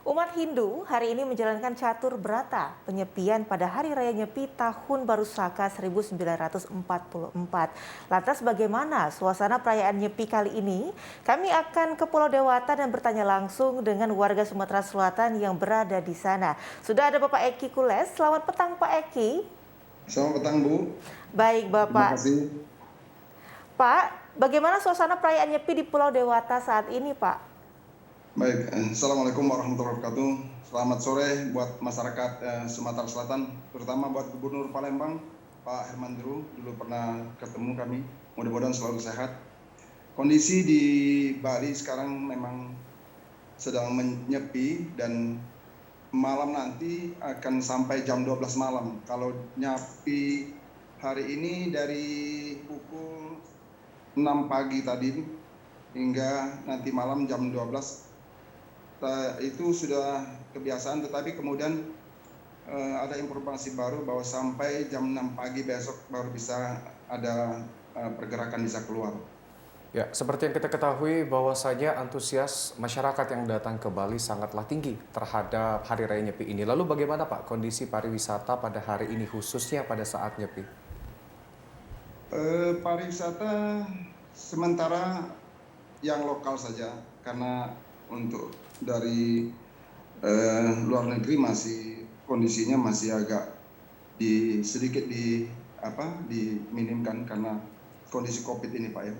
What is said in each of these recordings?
Umat Hindu hari ini menjalankan catur berata, penyepian pada Hari Raya Nyepi Tahun Baru Saka 1944. Lantas bagaimana suasana perayaan Nyepi kali ini? Kami akan ke Pulau Dewata dan bertanya langsung dengan warga Sumatera Selatan yang berada di sana. Sudah ada Bapak Eki Kules. Selamat petang Pak Eki. Selamat petang, Bu. Baik Terima Bapak. kasih. Pak, bagaimana suasana perayaan Nyepi di Pulau Dewata saat ini Pak? Baik, Assalamualaikum warahmatullahi wabarakatuh. Selamat sore buat masyarakat Sumatera Selatan, terutama buat Gubernur Palembang, Pak Herman Deru. Dulu pernah ketemu kami, mudah-mudahan selalu sehat. Kondisi di Bali sekarang memang sedang menyepi dan malam nanti akan sampai jam 12 malam. Kalau nyepi hari ini dari pukul 6 pagi tadi hingga nanti malam jam 12 itu sudah kebiasaan, tetapi kemudian ada informasi baru bahwa sampai jam 6 pagi besok baru bisa ada pergerakan bisa keluar. Ya, seperti yang kita ketahui bahwasanya antusias masyarakat yang datang ke Bali sangatlah tinggi terhadap Hari Raya Nyepi ini. Lalu bagaimana Pak kondisi pariwisata pada hari ini khususnya pada saat Nyepi? Pariwisata sementara yang lokal saja, karena untuk dari luar negeri masih kondisinya masih agak sedikit diminimkan karena kondisi COVID ini, Pak ya.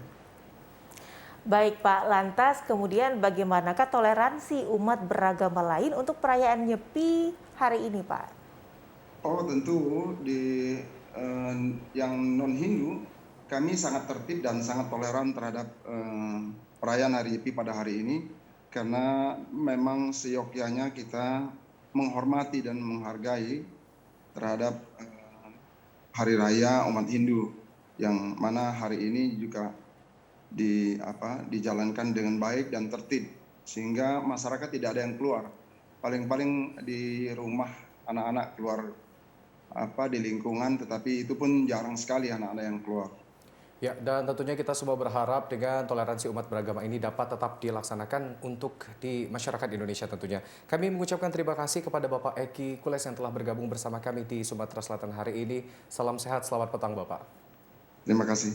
Baik Pak, lantas kemudian bagaimanakah toleransi umat beragama lain untuk perayaan Nyepi hari ini Pak? Oh tentu yang non Hindu kami sangat tertib dan sangat toleran terhadap perayaan Hari Nyepi pada hari ini, karena memang seyogyanya kita menghormati dan menghargai terhadap hari raya umat Hindu, yang mana hari ini juga dijalankan dengan baik dan tertib, sehingga masyarakat tidak ada yang keluar. Paling-paling di rumah anak-anak keluar di lingkungan, tetapi itu pun jarang sekali anak-anak yang keluar. Ya, dan tentunya kita semua berharap dengan toleransi umat beragama ini dapat tetap dilaksanakan untuk di masyarakat Indonesia tentunya. Kami mengucapkan terima kasih kepada Bapak Eki Kules yang telah bergabung bersama kami di Sumatera Selatan hari ini. Salam sehat, selamat petang Bapak. Terima kasih.